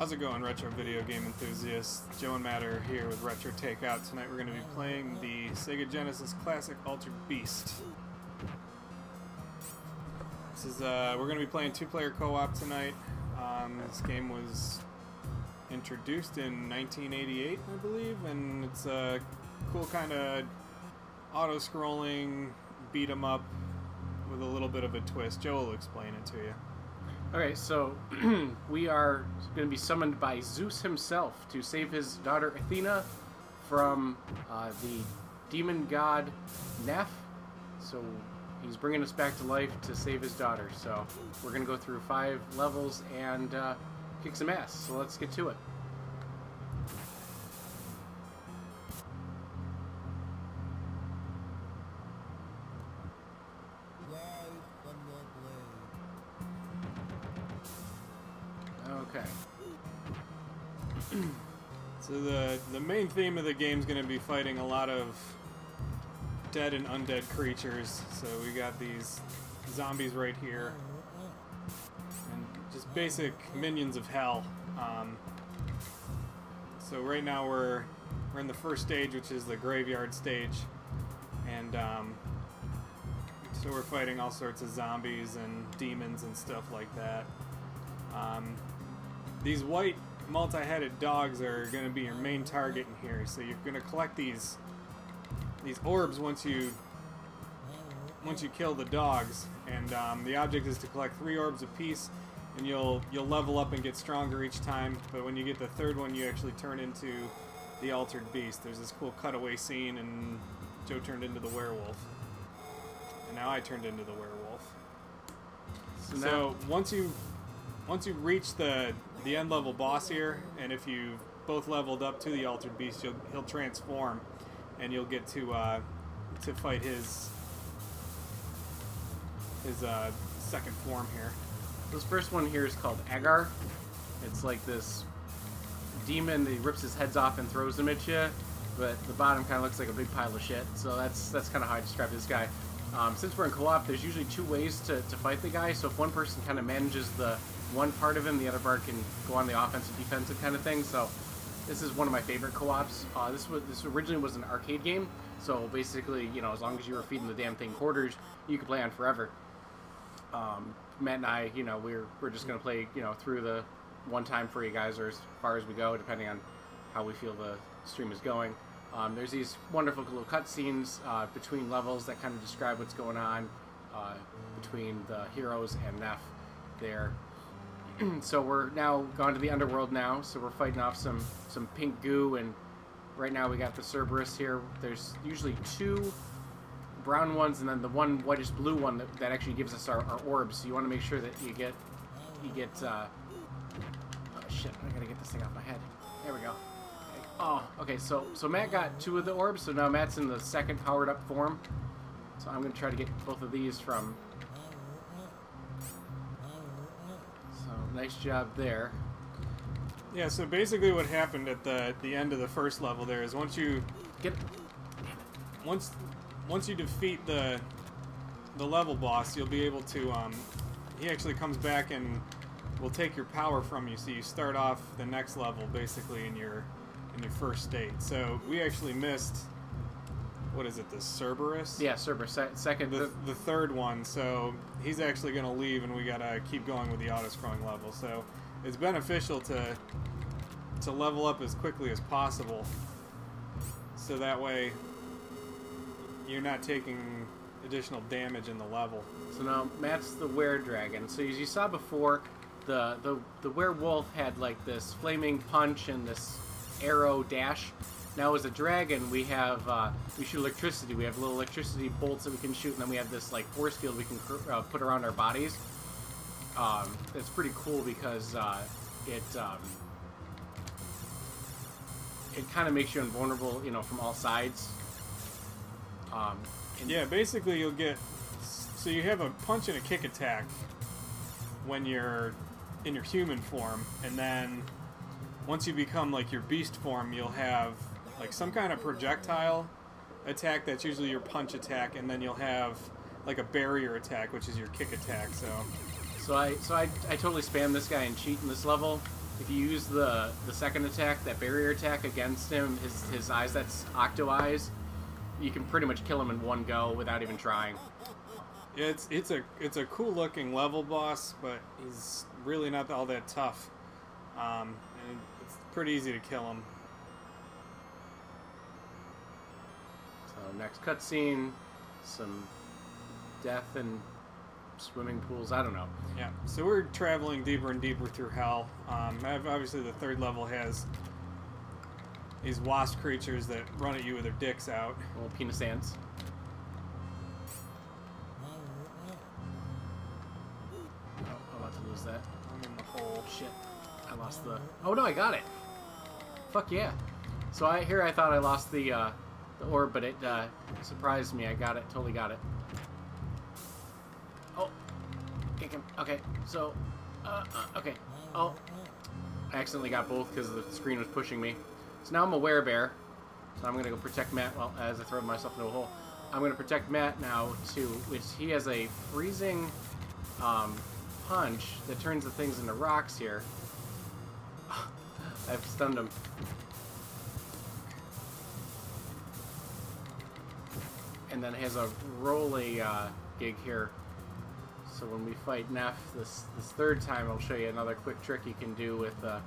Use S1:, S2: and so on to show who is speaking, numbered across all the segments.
S1: How's it going, retro video game enthusiasts? Joe and Matt are here with Retro Takeout. Tonight we're going to be playing the Sega Genesis classic Altered Beast. This is we're going to be playing two-player co-op tonight. This game was introduced in 1988, I believe, and it's a cool kind of auto-scrolling beat 'em up with a little bit of a twist. Joe will explain it to you.
S2: Okay, so we are going to be summoned by Zeus himself to save his daughter Athena from the demon god Neff. So he's bringing us back to life to save his daughter. So we're going to go through 5 levels and kick some ass. So let's get to it. Okay.
S1: So the main theme of the game is going to be fighting a lot of dead and undead creatures. So we got these zombies right here, and just basic minions of hell. So right now we're in the first stage, which is the graveyard stage, and so we're fighting all sorts of zombies and demons and stuff like that. These white multi-headed dogs are going to be your main target in here, so you're going to collect these orbs once you kill the dogs, and the object is to collect 3 orbs apiece, and you'll level up and get stronger each time. But when you get the 3rd one, you actually turn into the Altered Beast. There's this cool cutaway scene, and Joe turned into the werewolf, and now I turned into the werewolf. So once you reach the end level boss here, and if you both leveled up to the Altered Beast, he'll transform, and you'll get to fight his second form here.
S2: This first one here is called Agar. It's like this demon that rips his heads off and throws them at you, but the bottom kind of looks like a big pile of shit. So that's kind of how I describe this guy. Since we're in co-op, there's usually 2 ways to fight the guy. So if one person kind of manages the one part of him, the other part can go on the offensive, defensive kind of thing. So this is one of my favorite co-ops. This originally was an arcade game. So basically, you know, as long as you were feeding the damn thing quarters, you could play on forever. Matt and I, you know, we're just gonna play, you know, through the one time for you guys, or as far as we go, depending on how we feel the stream is going. There's these wonderful little cutscenes between levels that kind of describe what's going on between the heroes and Neff there. So we're now gone to the Underworld now, so we're fighting off some pink goo, and right now we got the Cerberus here. There's usually 2 brown ones, and then the one whitish blue one that actually gives us our orbs. So you want to make sure that you get oh shit, I gotta get this thing off my head. There we go. Oh, okay, so Matt got 2 of the orbs, so now Matt's in the 2nd powered up form. So I'm going to try to get both of these from... So, nice job there.
S1: Yeah, so basically what happened at the end of the first level there is once you defeat the level boss, you'll be able to... he actually comes back and will take your power from you, so you start off the next level basically in your first state. So we actually missed, what is it, the Cerberus?
S2: Yeah, Cerberus, second.
S1: The 3rd one, so he's actually going to leave, and we got to keep going with the auto-scrolling level. So it's beneficial to level up as quickly as possible, so that way you're not taking additional damage in the level. So
S2: now Matt's the were-dragon. So as you saw before, the werewolf had like this flaming punch and this arrow dash. Now as a dragon, we have we shoot electricity. We have little electricity bolts that we can shoot, and then we have this like force field we can put around our bodies. It's pretty cool because it kind of makes you invulnerable, you know, from all sides.
S1: Yeah, basically you'll get, so you have a punch and a kick attack when you're in your human form, and then once you become like your beast form, you'll have like some kind of projectile attack that's usually your punch attack, and then you'll have like a barrier attack, which is your kick attack. So
S2: I totally spam this guy and cheat in this level. if you use the second attack, that barrier attack against him, his eyes, that's Octo Eyes, you can pretty much kill him in one go without even trying.
S1: Yeah, it's a cool looking level boss, but he's really not all that tough. And it's pretty easy to kill him.
S2: So next cutscene, some death and swimming pools. I don't know.
S1: Yeah. So we're traveling deeper and deeper through hell. Obviously, the third level has these wasp creatures that run at you with their dicks out.
S2: Little penis ants. Oh, I'm about to lose that.
S1: I'm in the hole.
S2: Shit. I lost the... Oh, no, I got it. Fuck yeah. So I thought I lost the orb, but it surprised me. I got it. Totally got it. Oh. Kick him. Okay. So, okay. Oh. I accidentally got both because the screen was pushing me. So now I'm a werebear. So I'm going to go protect Matt, well, as I throw myself into a hole. I'm going to protect Matt now, too, which he has a freezing punch that turns the things into rocks here. I've stunned him. And then has a rolly gig here. So when we fight Neff this third time, I'll show you another quick trick you can do with the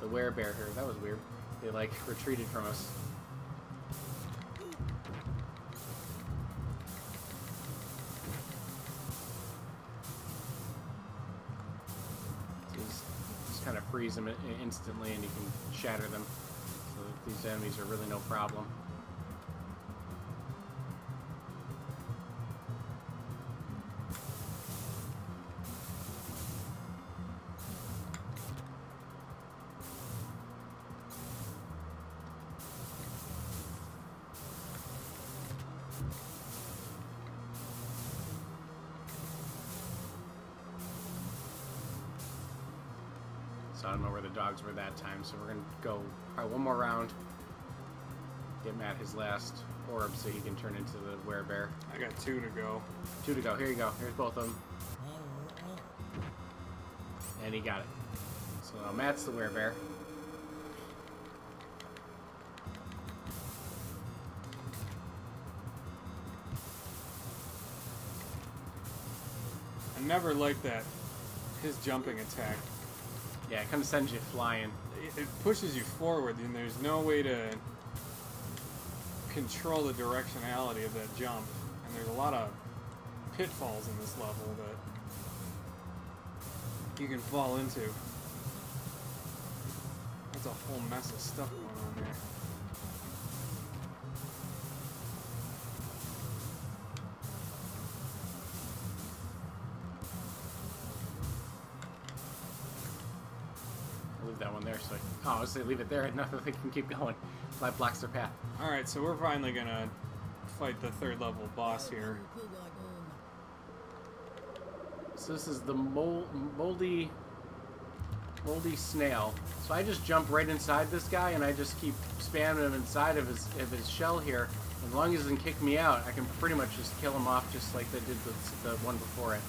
S2: werebear here. That was weird. They like retreated from us. So just kind of freeze them instantly, and you can shatter them. So these enemies are really no problem. So I don't know where the dogs were that time, so we're going to go probably one more round. Get Matt his last orb so he can turn into the werebear.
S1: I got 2 to go.
S2: 2 to go. Here you go. Here's both of them. And he got it. So now Matt's the werebear.
S1: I never liked that, his jumping attack.
S2: Yeah, it kind of sends you flying.
S1: It pushes you forward, and there's no way to control the directionality of that jump. And there's a lot of pitfalls in this level that you can fall into. That's a whole mess of stuff going on there.
S2: Leave that one there, so I was saying leave it there, nothing they can keep going. That blocks their path.
S1: Alright, so we're finally gonna fight the third level boss here.
S2: So this is the moldy snail. So I just jump right inside this guy, and I just keep spamming him inside of his shell here. As long as he doesn't kick me out, I can pretty much just kill him off just like they did the one before it.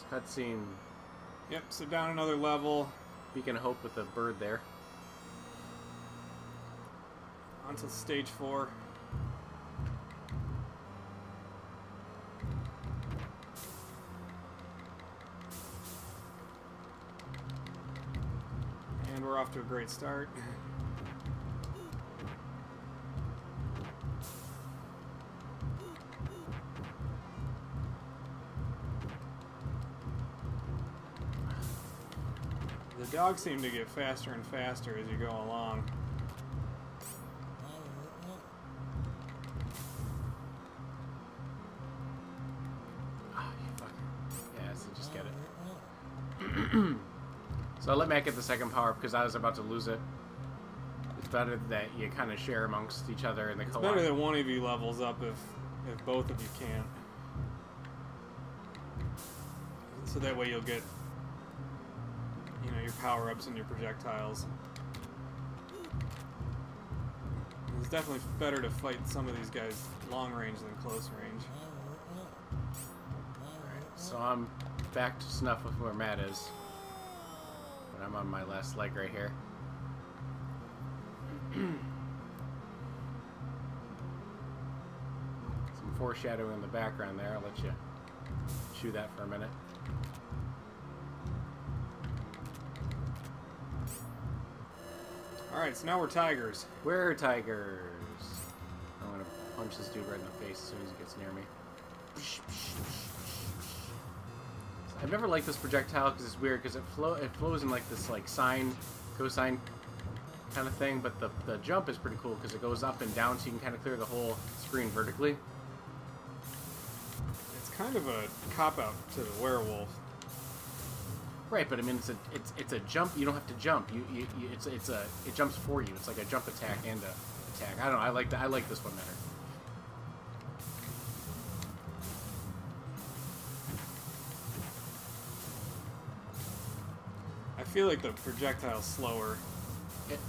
S2: Cutscene.
S1: Yep, so down another level.
S2: Beacon of Hope with a bird there.
S1: On to stage 4. And we're off to a great start. The dogs seem to get faster and faster as you go along.
S2: Ah, you fucker. Yeah, so just get it. So I let Matt get the second power because I was about to lose it. It's better that you kind of share amongst each other in the co-op.
S1: It's better that one of you levels up if both of you can't. So that way you'll your power-ups and your projectiles. It's definitely better to fight some of these guys long range than close range.
S2: Alright, so I'm back to snuff with where Matt is. But I'm on my last leg right here. Some foreshadowing in the background there. I'll let you chew that for a minute.
S1: Alright, so now we're tigers.
S2: We're tigers. I'm gonna punch this dude right in the face as soon as he gets near me. I've never liked this projectile because it's weird because it flows in like this like cosine kind of thing, but the jump is pretty cool because it goes up and down so you can kind of clear the whole screen vertically.
S1: It's kind of a cop-out to the werewolf.
S2: Right, but I mean it's a jump. You don't have to jump. It jumps for you. It's like a jump attack and a attack. I don't know. I like this one better.
S1: I feel like the projectile's slower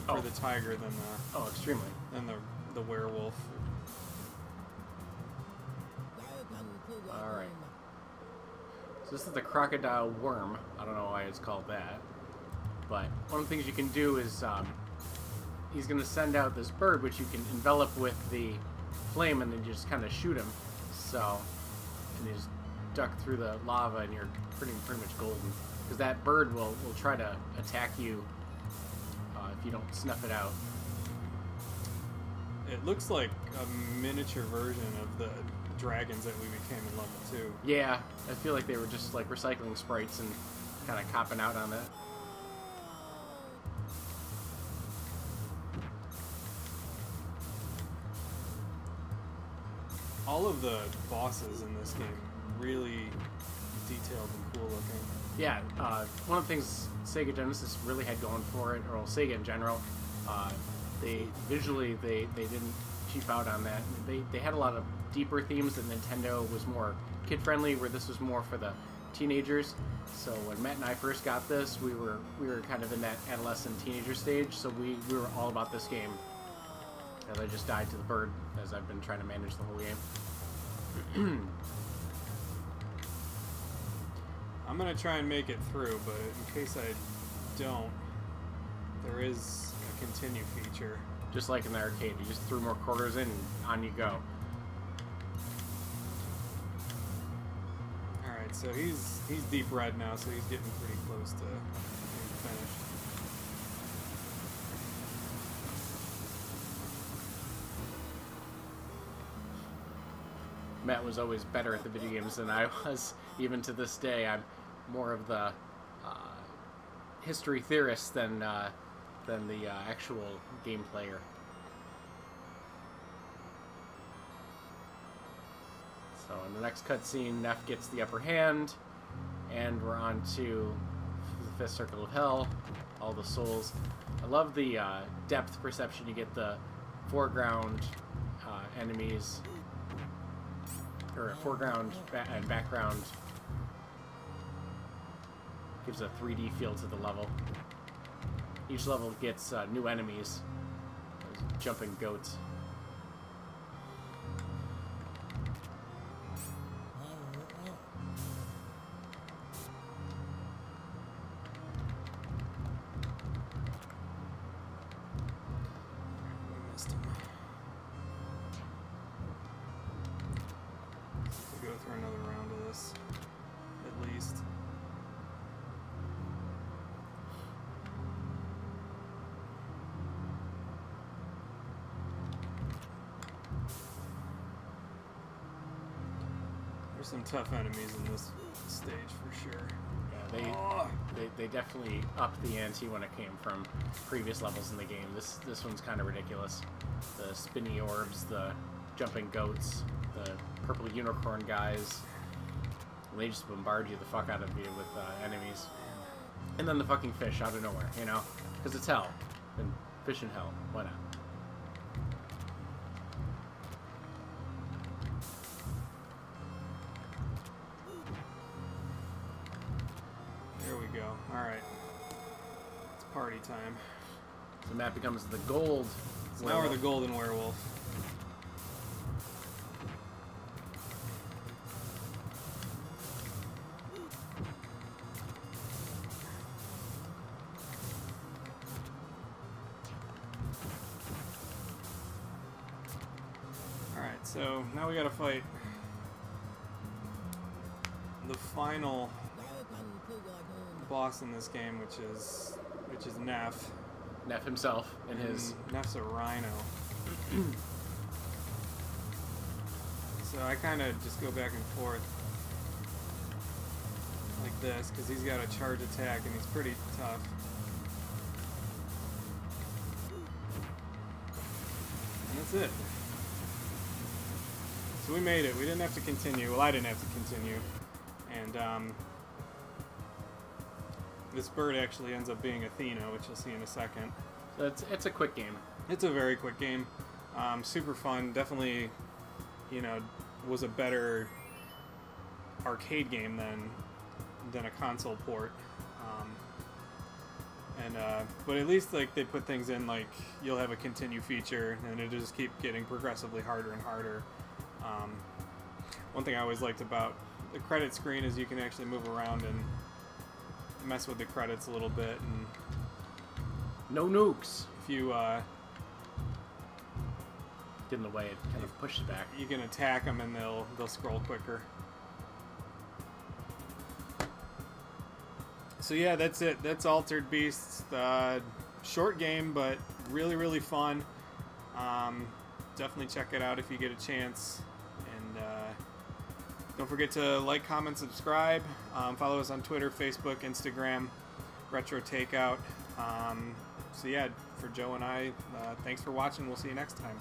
S1: for the tiger than the
S2: extremely
S1: the werewolf.
S2: All right. So this is the crocodile worm. I don't know why it's called that. But one of the things you can do is he's going to send out this bird, which you can envelop with the flame and then you just kind of shoot him. So, and you just duck through the lava and you're pretty much golden. Because that bird will try to attack you if you don't snuff it out.
S1: It looks like a miniature version of the dragons that we became in level 2.
S2: Yeah, I feel like they were just like recycling sprites and kind of copping out on that.
S1: All of the bosses in this game really detailed and cool looking.
S2: Yeah, one of the things Sega Genesis really had going for it, or Sega in general, they didn't cheap out on that. They had a lot of deeper themes that Nintendo was more kid-friendly, where this was more for the teenagers. So when Matt and I first got this, we were kind of in that adolescent teenager stage, so we were all about this game. As I just died to the bird, as I've been trying to manage the whole game.
S1: I'm gonna try and make it through, but in case I don't, there is a continue feature.
S2: Just like in the arcade, you just threw more quarters in and on you go.
S1: Alright, so he's deep red now, so he's getting pretty close to being finished.
S2: Matt was always better at the video games than I was, even to this day. I'm more of the history theorist than the actual game player. So in the next cutscene, Neff gets the upper hand, and we're on to the 5th Circle of Hell, all the souls. I love the depth perception. You get the foreground enemies, or foreground and background. Gives a 3D feel to the level. Each level gets new enemies. Those jumping goats.
S1: We missed him. We'll go through another round of this, at least. There's some tough enemies in this stage for sure.
S2: Yeah, they definitely upped the ante when it came from previous levels in the game. This one's kind of ridiculous. The spinny orbs, the jumping goats, the purple unicorn guys. And they just bombard you the fuck out of you with enemies. And then the fucking fish out of nowhere, you know? Because it's hell. And fish in hell. Why not?
S1: There we go. Alright. party time.
S2: So Matt becomes the gold.
S1: So now we're the golden werewolf. Alright, so now we gotta fight the final boss in this game, which is Neff.
S2: Neff himself and his...
S1: Neff's a rhino. So I kind of just go back and forth like this, because he's got a charge attack and he's pretty tough. And that's it. So we made it. We didn't have to continue. Well, I didn't have to continue. And this bird actually ends up being Athena, which you'll see in a second.
S2: So it's a quick game.
S1: It's a very quick game. Super fun. Definitely, you know, was a better arcade game than a console port. But at least like they put things in, like you'll have a continue feature, and it'll just keep getting progressively harder and harder. One thing I always liked about the credit screen is you can actually move around and mess with the credits a little bit, and
S2: no nukes.
S1: if you
S2: Get in the way, it kind of pushes back.
S1: you can attack them and they'll scroll quicker. So yeah, that's it. That's Altered Beasts. Short game, but really, really fun. Definitely check it out if you get a chance. And don't forget to like, comment, subscribe. Follow us on Twitter, Facebook, Instagram, Retro Takeout. So yeah, for Joe and I, thanks for watching. We'll see you next time.